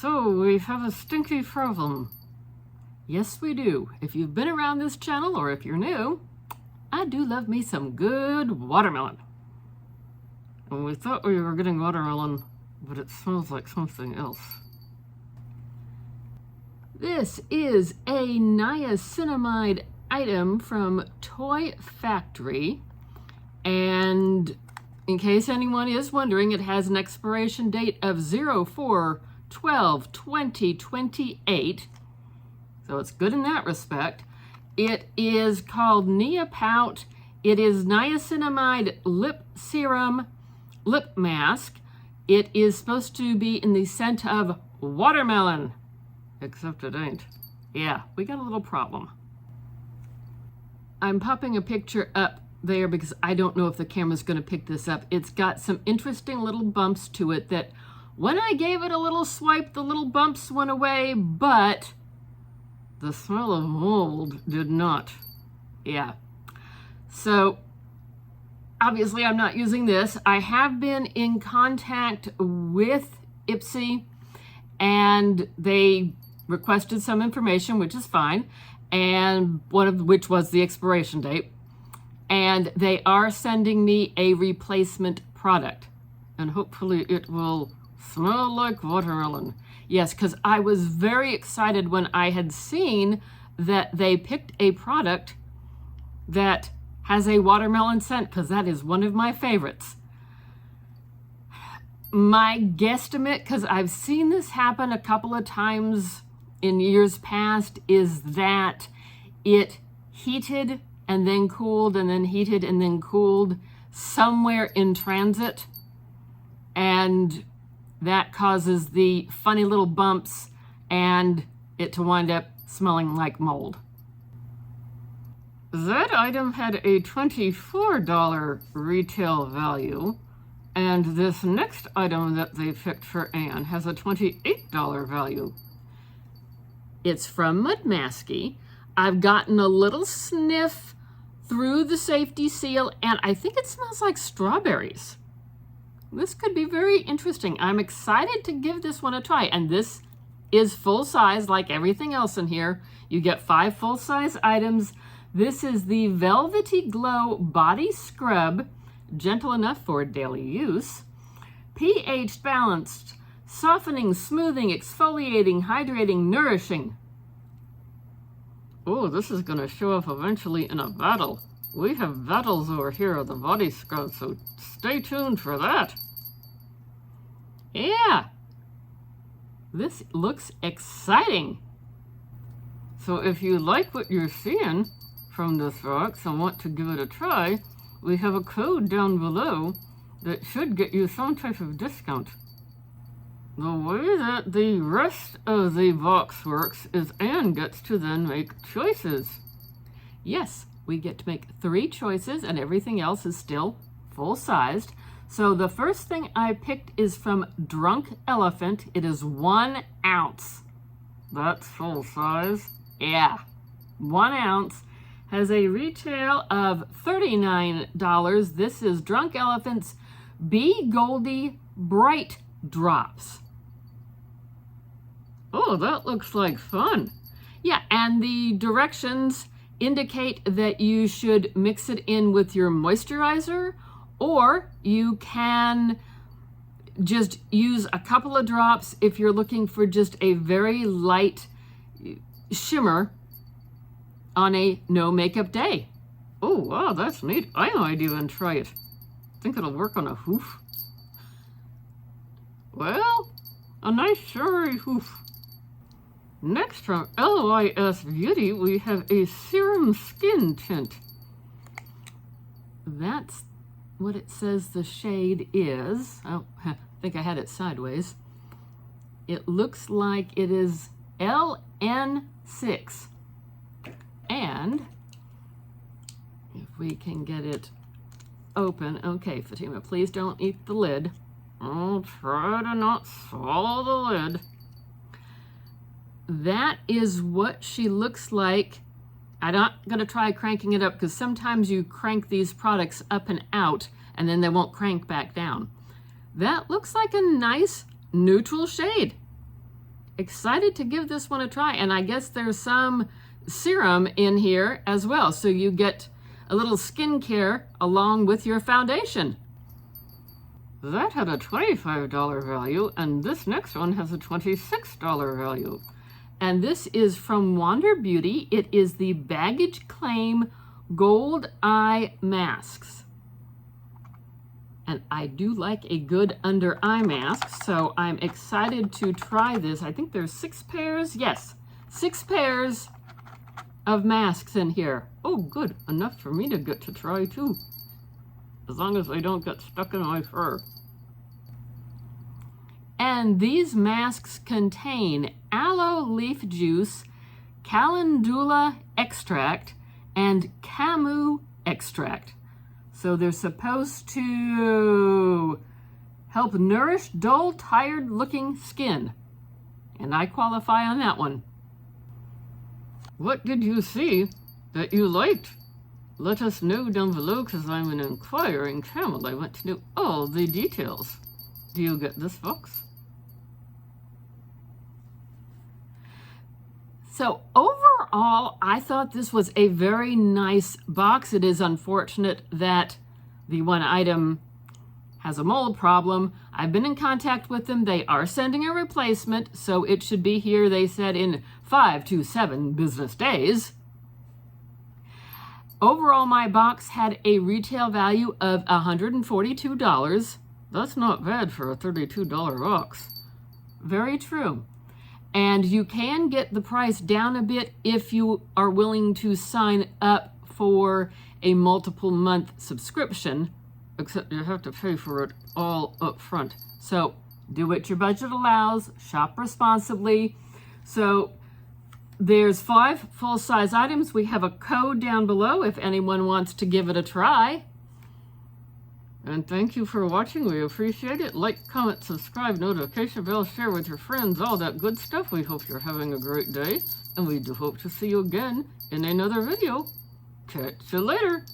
So we have a stinky problem. Yes, we do. If you've been around this channel or if you're new, I do love me some good watermelon. And we thought we were getting watermelon, but it smells like something else. This is a niacinamide item from Toy Factory. And in case anyone is wondering, it has an expiration date of 04/12/2028. So it's good in that respect. It is called Neopout. It is niacinamide lip serum lip mask. It is supposed to be in the scent of watermelon, except it ain't. Yeah, we got a little problem. I'm popping a picture up there because I don't know if the camera's going to pick this up. It's got some interesting little bumps to it that when I gave it a little swipe, the little bumps went away, but the smell of mold did not. Yeah. So obviously I'm not using this. I have been in contact with Ipsy and they requested some information, which is fine, and one of which was the expiration date. And they are sending me a replacement product, and hopefully it will smell like watermelon. Yes, because I was very excited when I had seen that they picked a product that has a watermelon scent, because that is one of my favorites. My guesstimate, because I've seen this happen a couple of times in years past, is that it heated and then cooled and then heated and then cooled somewhere in transit, and that causes the funny little bumps and it to wind up smelling like mold. That item had a $24 retail value, and this next item that they picked for Anne has a $28 value. It's from Mudmasky. I've gotten a little sniff through the safety seal, and I think it smells like strawberries. This could be very interesting. I'm excited to give this one a try, and this is full size like everything else in here. You get 5 full-size items. This is the Velvety Glow Body Scrub, gentle enough for daily use. pH balanced, softening, smoothing, exfoliating, hydrating, nourishing. Oh, this is going to show up eventually in a battle. We have battles over here of the body scrub, so stay tuned for that. Yeah, this looks exciting. So if you like what you're seeing from this box and want to give it a try, we have a code down below that should get you some type of discount. The way that the rest of the box works is Anne gets to then make choices. Yes, we get to make 3 choices and everything else is still full-sized. So the first thing I picked is from Drunk Elephant. It is 1 ounce. That's full size. Yeah, 1 ounce. Has a retail of $39. This is Drunk Elephant's Be Goldie Bright Drops. Oh, that looks like fun. Yeah, and the directions indicate that you should mix it in with your moisturizer, or you can just use a couple of drops if you're looking for just a very light shimmer on a no makeup day. Oh, wow, that's neat. I might even try it. Think it'll work on a hoof. Well, a nice shimmery hoof. Next from LYS Beauty, we have a serum skin tint. That's what it says the shade is. Oh, I think I had it sideways. It looks like it is LN6. And if we can get it open. Okay, Fatima, please don't eat the lid. I'll try to not swallow the lid. That is what she looks like. I'm not going to try cranking it up because sometimes you crank these products up and out and then they won't crank back down. That looks like a nice neutral shade. excited to give this one a try. And I guess there's some serum in here as well. So you get a little skincare along with your foundation. That had a $25 value, and this next one has a $26 value. And this is from Wander Beauty. It is the Baggage Claim Gold Eye Masks. And I do like a good under eye mask, so I'm excited to try this. I think there's 6 pairs. Yes, 6 pairs of masks in here. Oh, good. Enough for me to get to try too. As long as they don't get stuck in my fur. And these masks contain aloe leaf juice, calendula extract, and camu extract. So they're supposed to help nourish dull, tired-looking skin. And I qualify on that one. What did you see that you liked? Let us know down below, because I'm an inquiring camel. I want to know all the details. Do you get this box? So overall, I thought this was a very nice box. It is unfortunate that the one item has a mold problem. I've been in contact with them. They are sending a replacement, so it should be here, they said, in 5 to 7 business days. Overall, my box had a retail value of $142. That's not bad for a $32 box. Very true. And you can get the price down a bit if you are willing to sign up for a multiple month subscription, except you have to pay for it all up front. So do what your budget allows, shop responsibly. So there's 5 full-size items. We have a code down below if anyone wants to give it a try. And thank you for watching. We appreciate it. Like, comment, subscribe, notification bell, share with your friends, all that good stuff. We hope you're having a great day, and we do hope to see you again in another video. Catch you later.